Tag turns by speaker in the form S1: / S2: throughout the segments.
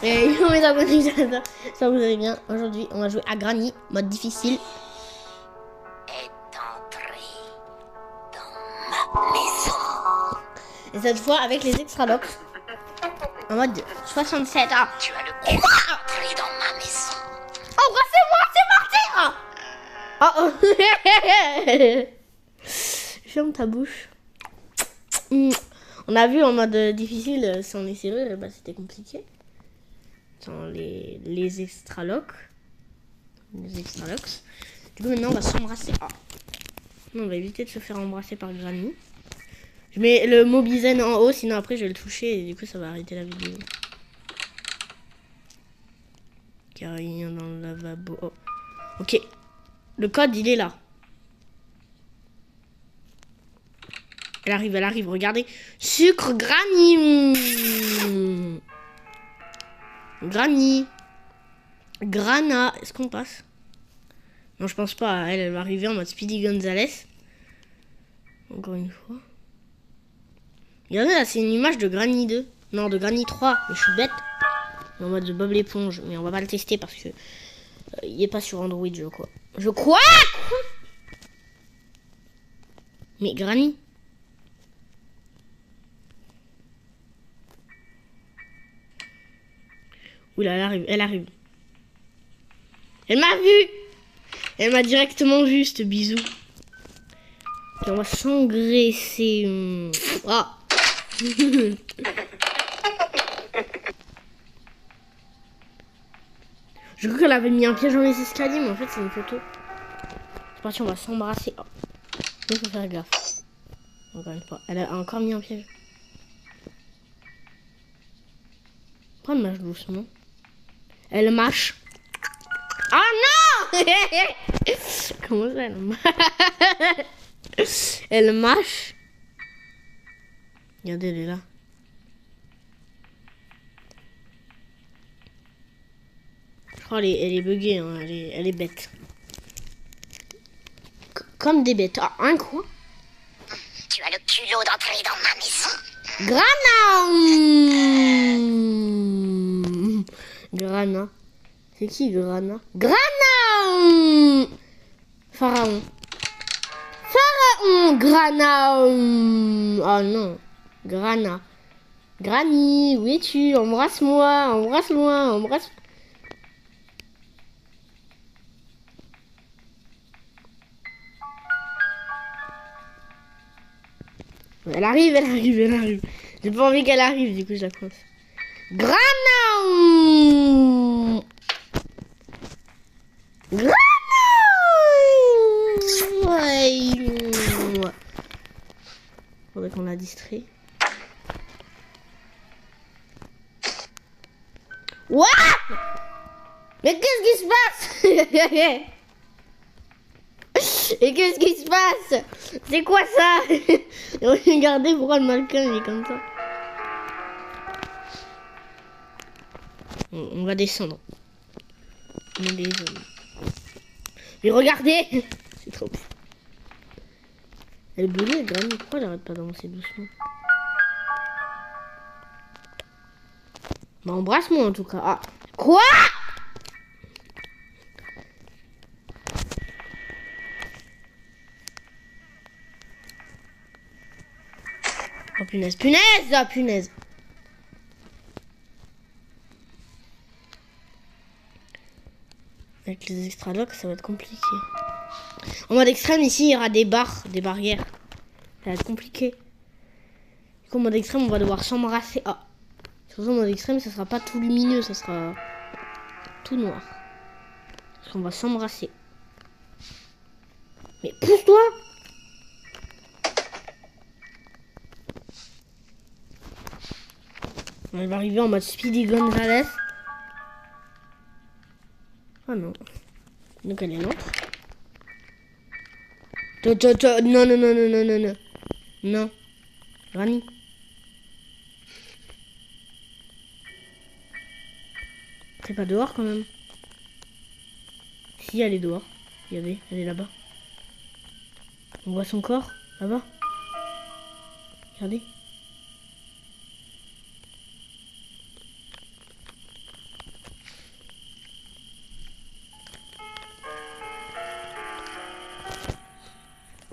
S1: Et mes abonnés, ça vous allez bien. Aujourd'hui, on va jouer à Granny, mode difficile.
S2: Est entré dans ma maison.
S1: Et cette fois, avec les extra locks. En mode 67. Ah.
S2: Tu as le cul d'entrer dans ma maison.
S1: Embrassez-moi, c'est parti. Oh. Ferme ta bouche. On a vu en mode difficile, sans les serrures, bah, c'était compliqué. Sans les extra locks. Les extra locks. Du coup, maintenant, on va s'embrasser. Ah. On va éviter de se faire embrasser par Granny. Je mets le Mobizen en haut, sinon après je vais le toucher et du coup ça va arrêter la vidéo. Car il y a dans le lavabo. Oh. Ok. Le code il est là. Elle arrive, regardez. Sucre Granny. Granny. Grana. Est-ce qu'on passe? Non, je pense pas. Elle va arriver en mode Speedy Gonzales. Encore une fois. Regardez là, c'est une image de Granny 2. Non, de Granny 3. Mais je suis bête. En mode de Bob l'éponge. Mais on va pas le tester parce que il est pas sur Android, je crois. Je crois. Mais Granny. Oula, elle arrive. Elle m'a vu. Elle m'a directement vu, ce bisou. Et on va s'engraisser. Ah. Je crois qu'elle avait mis un piège dans les escaliers, mais en fait c'est une photo. C'est parti, on va s'embrasser. Oh. Il faut faire gaffe. Encore une fois, elle a encore mis un piège. Pourquoi elle mâche doucement? Elle mâche. Ah non. Comment ça elle mâche? Elle mâche. Regardez, elle est là. Je crois qu'elle est buggée, hein. Elle est bête. Comme des bêtes. Ah, un quoi?
S2: Tu as le culot d'entrer dans ma maison.
S1: Grana. Grana. C'est qui Grana? Grana. Pharaon. Pharaon. Grana. Oh non. Grana. Granny, où es-tu? Embrasse-moi, embrasse-moi, embrasse-moi. Elle arrive, elle arrive, elle arrive. J'ai pas envie qu'elle arrive, du coup je la coince. Grana. Grana. Ouais. Faudrait qu'on la distrait. What? Mais qu'est-ce qui se passe? Et qu'est-ce qui se passe? C'est quoi ça? Regardez pourquoi le mannequin il est comme ça. On va descendre. Mais regardez. C'est trop bien. Elle est buguée, Granny. Pourquoi elle arrête pas d'avancer doucement? Bah embrasse-moi en tout cas. Ah. Quoi? Oh punaise, punaise, ah punaise. Avec les extra locks, ça va être compliqué. En mode extrême, ici, il y aura des barrières. Ça va être compliqué. Du coup, en mode extrême, on va devoir s'embrasser. Ah. Surtout en mode extrême, ça sera pas tout lumineux, ça sera tout noir. Parce qu'on va s'embrasser. Mais pousse-toi! Elle va arriver en mode Speedy Gonzales. Oh non. Donc elle est lente. Non, non, non, non, non, non, non. Non. Granny. C'est pas dehors quand même. Si, elle est dehors. Elle est là-bas. On voit son corps, là-bas. Regardez.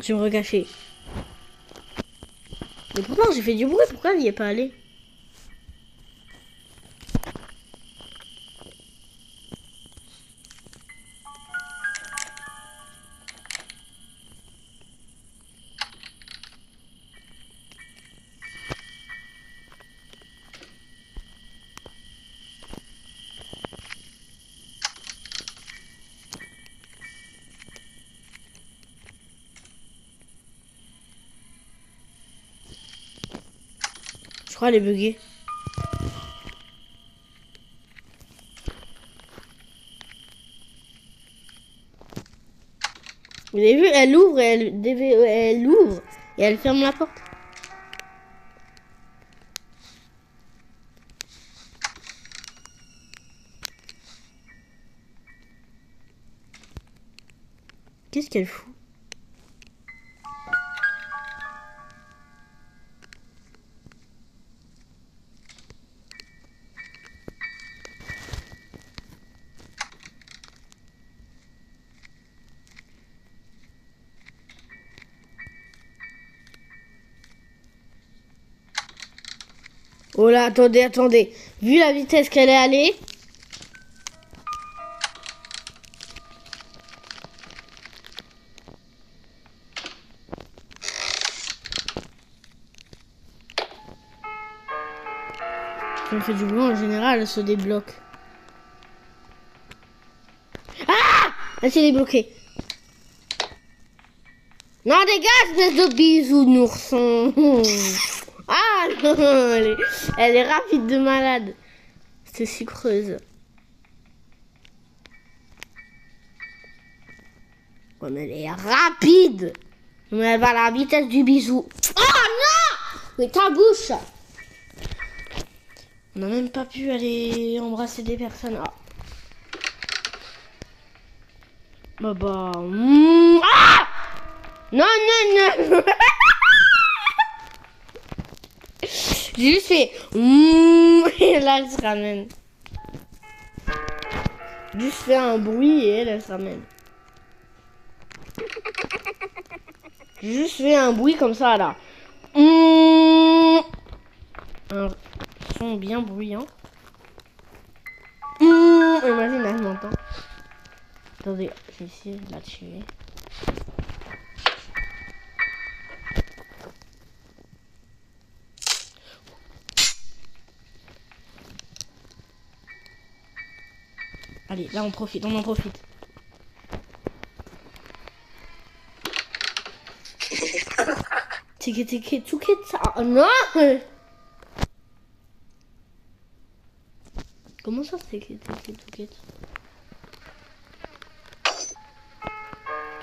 S1: parti me recacher. Mais pourtant j'ai fait du bruit, pourquoi il n'y est pas allé? Je crois elle est buggée. Vous avez vu, elle ouvre et elle ouvre et elle ferme la porte. Qu'est-ce qu'elle fout? Oh là, attendez, attendez. Vu la vitesse qu'elle est allée. Quand on fait du bruit, en général, elle se débloque. Ah! Elle s'est débloquée. Non, dégage, espèce de bisounourson. Ah non, elle est rapide de malade. C'est sucreuse. Ouais, mais elle est rapide. Mais elle va à la vitesse du bisou. Oh non! Mais ta bouche. On n'a même pas pu aller embrasser des personnes. Ah. Bah. Ah! Non, non, non. J'ai juste fait et là elle se ramène. Juste fait un bruit et elle se ramène. J'ai juste fait un bruit comme ça là. Un son bien bruyant. Imagine, elle m'entend. Attendez, je vais essayer de la tuer. Allez, là on profite, on en profite. Tiki, ça. Non! Comment ça, tiki?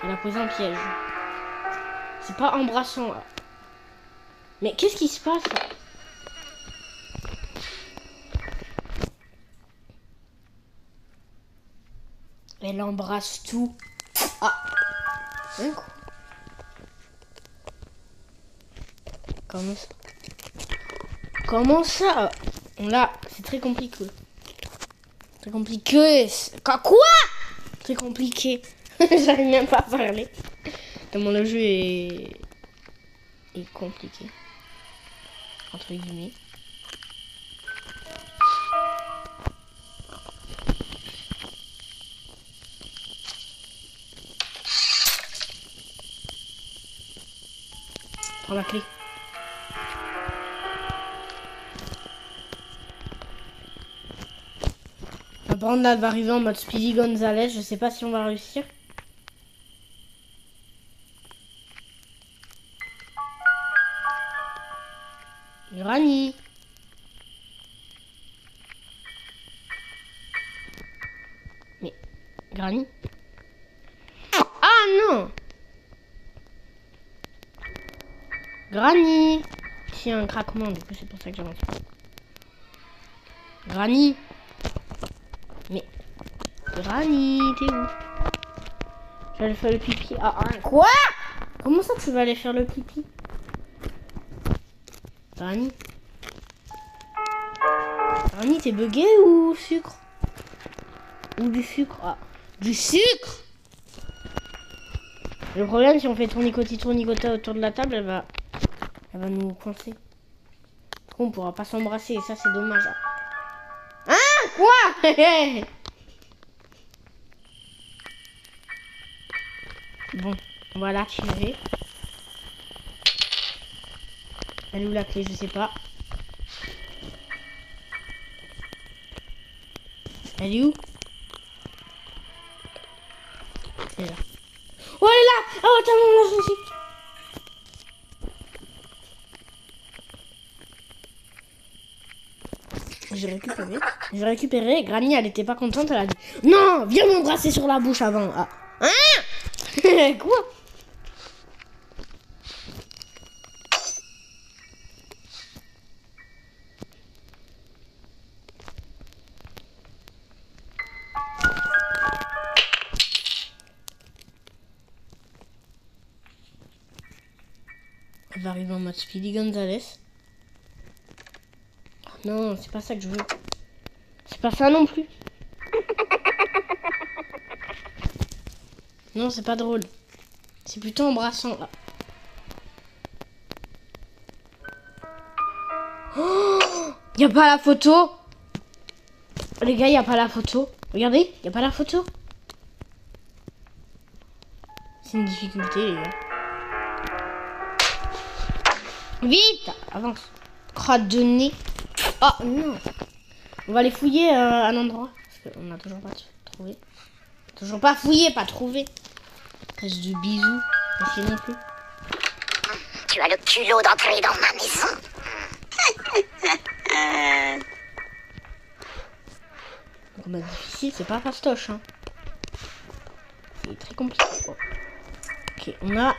S1: Elle a posé un piège. C'est pas embrassant là. Mais qu'est-ce qui se passe là? Elle embrasse tout. Ah! Un coup. Comment ça? Là, c'est très compliqué. Très compliqué. Quoi? Très compliqué. J'arrive même pas à parler. Tellement le jeu est compliqué. Entre guillemets. Prends la clé. La Branda va arriver en mode Speedy Gonzalez. Je sais pas si on va réussir. Granny. Mais Granny. Ah non. Granny. Il y a un craquement, du coup c'est pour ça que j'avance pas. Granny. Mais Granny, t'es où? Je vais aller faire le pipi. Ah, quoi? Comment ça tu vas aller faire le pipi? Granny. Granny, t'es bugué ou sucre? Ou du sucre? Ah, du sucre? Le problème, si on fait tournicota autour de la table, elle va nous coincer. Du coup, on pourra pas s'embrasser et ça, c'est dommage. Hein? Quoi? Bon, on va la tirer. Elle est où la clé? Je sais pas. Elle est où? Elle est là. Oh, elle est là! Oh, attends, non, ici. J'ai récupéré. Granny, elle était pas contente. Elle a dit non, viens m'embrasser sur la bouche avant. Ah. Hein? Quoi? Elle va arriver en mode Speedy Gonzales. Non, c'est pas ça que je veux. C'est pas ça non plus. Non, c'est pas drôle. C'est plutôt embrassant là. Oh, y a pas la photo. Les gars, y a pas la photo. Regardez, y a pas la photo. C'est une difficulté, les gars. Vite, avance. Crotte de nez. Oh non. On va aller fouiller un endroit. Parce qu'on n'a toujours pas trouvé. Toujours pas fouillé, pas trouvé. Reste de bisous. Ici non plus.
S2: Tu as le culot d'entrer dans ma maison.
S1: Donc, bah, difficile, c'est pas fastoche. Hein. C'est très compliqué. Oh. Ok, on a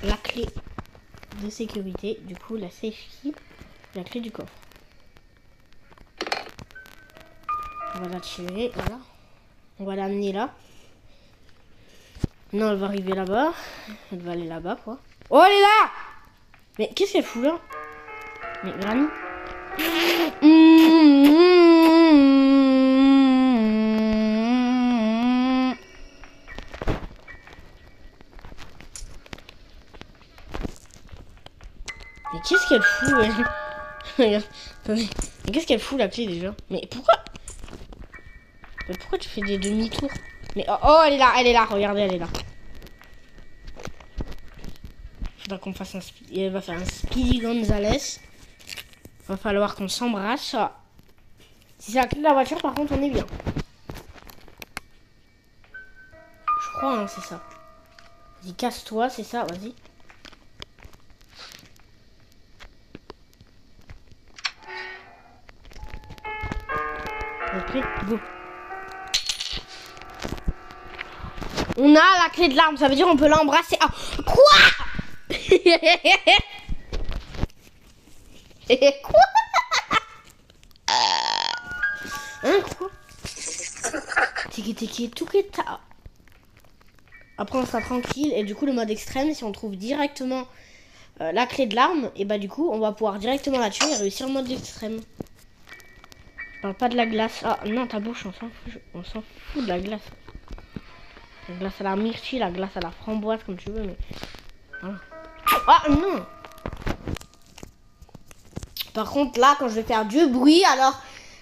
S1: la clé de sécurité. Du coup, la safe key. La clé du coffre. On va la tirer, voilà. On va l'amener là. Non, elle va arriver là-bas. Elle va aller là-bas, quoi. Oh, elle est là! Mais qu'est-ce qu'elle fout là? Mais Granny? Mais qu'est-ce qu'elle fout, elle? Attendez. Mais qu'est-ce qu'elle fout la clé déjà? Mais pourquoi? Mais pourquoi tu fais des demi-tours? Mais oh, elle est là, regardez, elle est là. Faudra qu'on fasse elle va faire un Speedy Gonzales. Va falloir qu'on s'embrasse. Si c'est la clé de la voiture, par contre, on est bien. Je crois, hein, c'est ça. Vas-y, casse-toi, c'est ça, vas-y. Ok, go. On a la clé de l'arme, ça veut dire on peut l'embrasser. Ah, quoi? Quoi? Hein, quoi? Tiki tout que ta. Après on sera tranquille et du coup le mode extrême, si on trouve directement la clé de l'arme, et bah du coup on va pouvoir directement la tuer et réussir le mode extrême. Je parle pas de la glace. Ah non, ta bouche, on s'en fout de la glace. La glace à la myrtille, la glace à la framboise, comme tu veux, mais voilà. Ah non. Par contre là, quand je vais faire du bruit, alors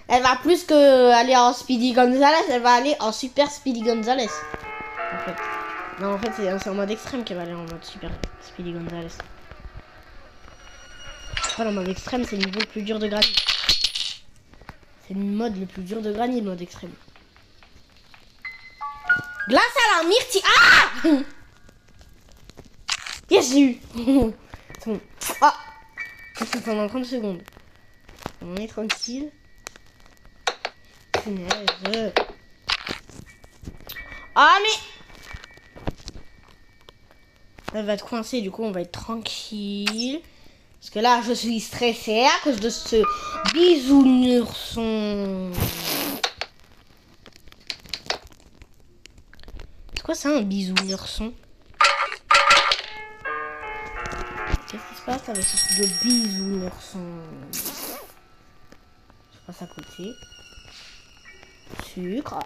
S1: elle va plus que aller en Speedy Gonzales, elle va aller en Super Speedy Gonzales. En fait. Non, en fait, c'est en mode extrême qu'elle va aller en mode Super Speedy Gonzales. Voilà, en mode extrême, c'est le niveau le plus dur de Granny. C'est le mode le plus dur de Granny, le mode extrême. Glace à la myrtille. Ah! Yes, j'ai eu. C'est bon. Ah! Ça se fait pendant 30 secondes. On est tranquille. Punaise. Ah, mais... Elle va être coincée, du coup, on va être tranquille. Parce que là, je suis stressée à cause de ce bisounourson. C'est quoi ça, un bisounourson? Qu'est-ce qui se passe avec ce truc de bisounourson? Je passe à côté. Sucre.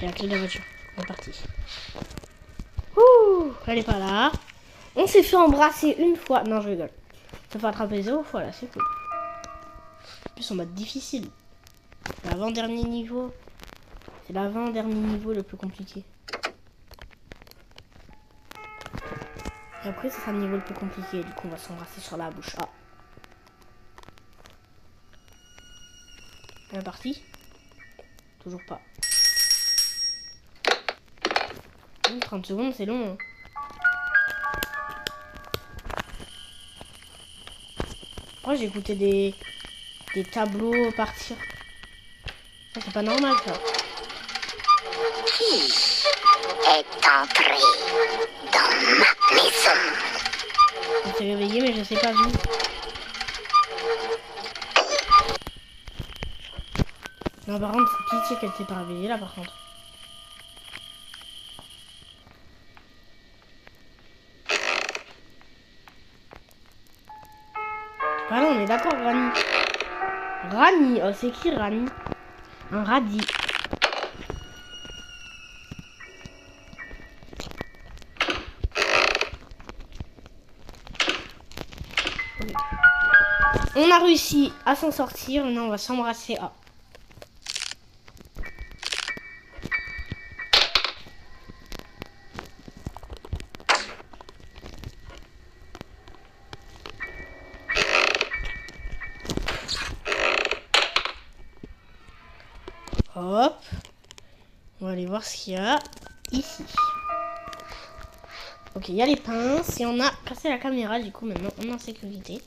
S1: J'ai la clé de la voiture. On est parti. Ouh, elle est pas là. On s'est fait embrasser une fois. Non, je rigole. Ça fait attraper 0 fois là, c'est cool. En plus, en mode difficile. L'avant-dernier niveau. C'est l'avant-dernier niveau le plus compliqué. Et après, ça sera le niveau le plus compliqué. Du coup, on va s'embrasser sur la bouche. Ah. Elle est partie. Toujours pas. 30 secondes, c'est long. Hein. Moi, j'ai écouté des tableaux partir. Ça, c'est pas normal, ça.
S2: Qui est entré dans ma maison?
S1: On s'est réveillé, mais je sais pas d'où. Non, par contre, c'est pitié qu'elle s'est pas réveillée, là, par contre. Ah non, on est d'accord, Rani. Rani, oh, c'est qui Rani? Un radis. Okay. On a réussi à s'en sortir. Maintenant, on va s'embrasser. Ah. Hop. On va aller voir ce qu'il y a ici. Ok, il y a les pinces et on a cassé la caméra. Du coup, maintenant, on est en sécurité.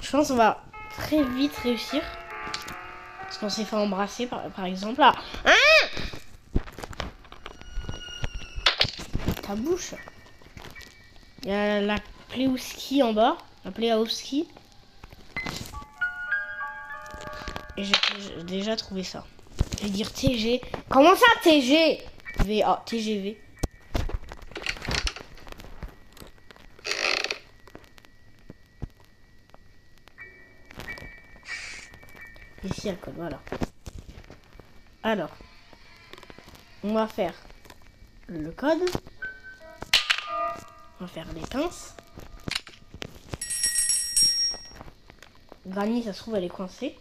S1: Je pense qu'on va très vite réussir. Parce qu'on s'est fait embrasser, par exemple. Là. Hein? Ta bouche. Il y a la Plewski en bas. La Plewski. Et j'ai déjà trouvé ça. Je vais dire TG. Comment ça TG? VA, TGV. Ici, il y a le code, voilà. Alors, on va faire le code. On va faire les pinces. Granny, ça se trouve, elle est coincée.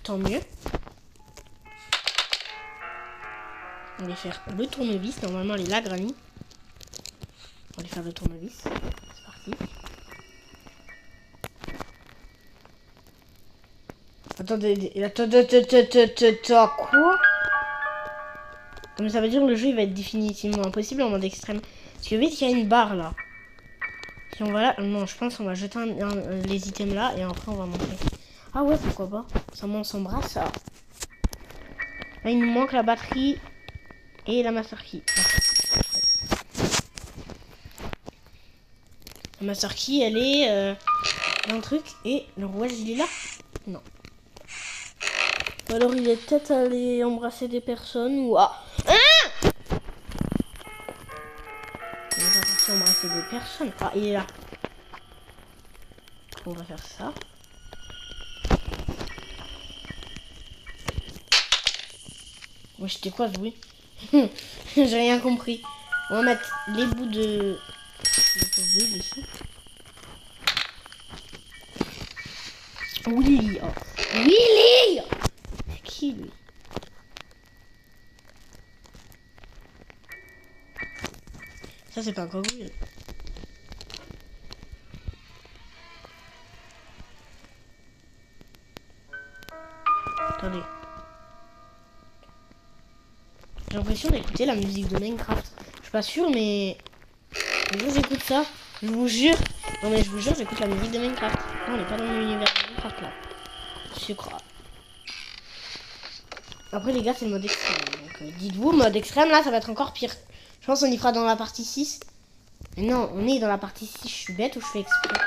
S1: Tant mieux. On va aller faire le tournevis. Normalement, elle est là, Granny. On va aller faire le tournevis. C'est parti. Attendez, quoi? Mais ça veut dire que le jeu il va être définitivement impossible en mode extrême. Parce que vite, il y a une barre là. Si on va là, non, je pense qu'on va jeter les items là et après on va monter. Ah ouais, pourquoi pas? Ça on s'embrasse ça. Là, il nous manque la batterie et la master key. La master key, elle est dans le truc et le rouage il est là. Non. Alors il est peut-être allé embrasser des personnes ou ah. Hein? Il est parti embrasser des personnes. Ah, il est là. On va faire ça. Moi j'étais quoi oui. J'ai rien compris. On va mettre les bouts de boule ici. Willy. Oh. Willy. C'est qui lui? Ça c'est pas un cogwheel. Attendez. J'ai l'impression d'écouter la musique de Minecraft. Je suis pas sûre, mais j'écoute ça. Je vous jure. Non mais je vous jure, j'écoute la musique de Minecraft. Non, on n'est pas dans l'univers de Minecraft là. Je crois. Après les gars, c'est le mode extrême. Donc dites-vous, mode extrême là, ça va être encore pire. Je pense qu'on y fera dans la partie 6. Mais non, on est dans la partie 6. Je suis bête ou je fais exprès?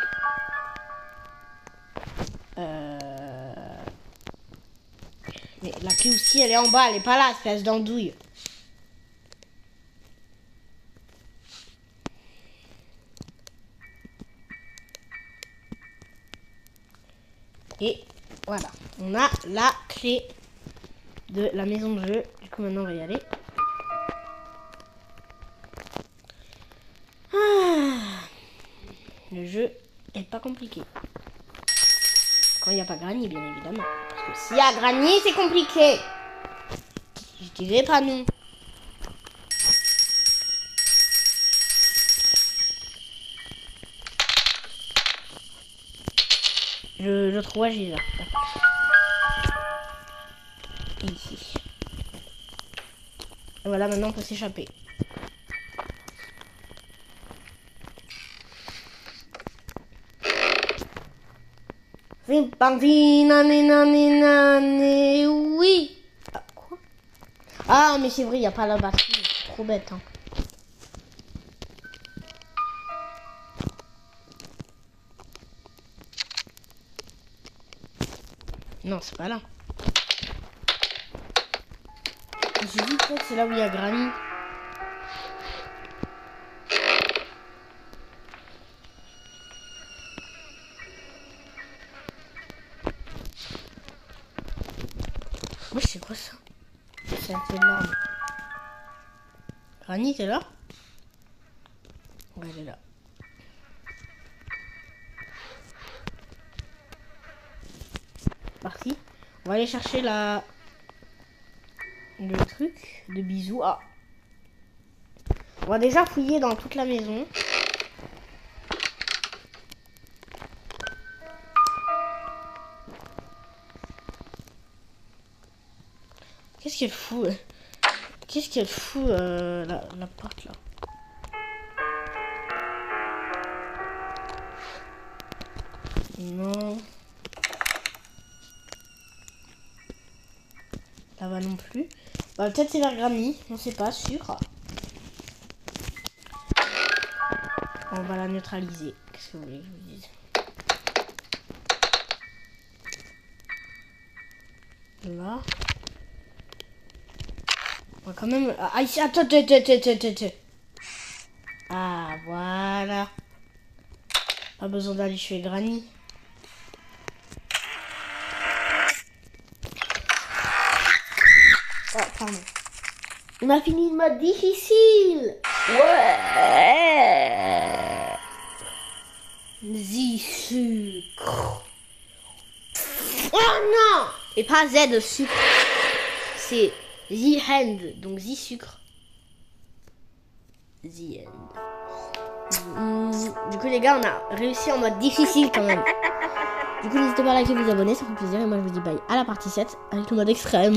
S1: Mais la clé aussi, elle est en bas, elle est pas là, espèce d'andouille. Et voilà, on a la clé de la maison de jeu. Du coup, maintenant, on va y aller. Le jeu est pas compliqué. Quand il n'y a pas Granny, bien évidemment. Parce que s'il y a Granny, c'est compliqué. Je dirais pas non. Le 3, j'ai là. Ici. Et voilà, maintenant on peut s'échapper. Oui. Ah, quoi? Ah, mais c'est vrai, il n'y a pas la batterie. C'est trop bête. Hein. Non, c'est pas là. J'ai dit peut-être c'est là où il y a Granny. Moi, c'est quoi ça? C'est un peu de larmes. Granny, t'es là? Ouais, elle est là. Parti. On va aller chercher le truc de bisous. Ah. On va déjà fouiller dans toute la maison. Qu'est-ce qu'elle fout? Qu'est-ce qu'elle fout la porte là? Non. Là-bas non plus. Bah, peut-être c'est vers Granny, on sait pas, sûr. On va la neutraliser. Qu'est-ce que vous voulez que je vous dise? Là. On va quand même... Ah, ici, attends. Ah, voilà. Pas besoin d'aller chez Granny. Oh, pardon. On a fini le mode difficile. Ouais. Sucre. Oh non. Et pas Z de sucre. C'est The Hand. Donc The sucre. The End. Du coup les gars, on a réussi en mode difficile quand même. Du coup n'hésitez pas à liker, vous abonner, ça fait plaisir. Et moi je vous dis bye à la partie 7 avec le mode extrême.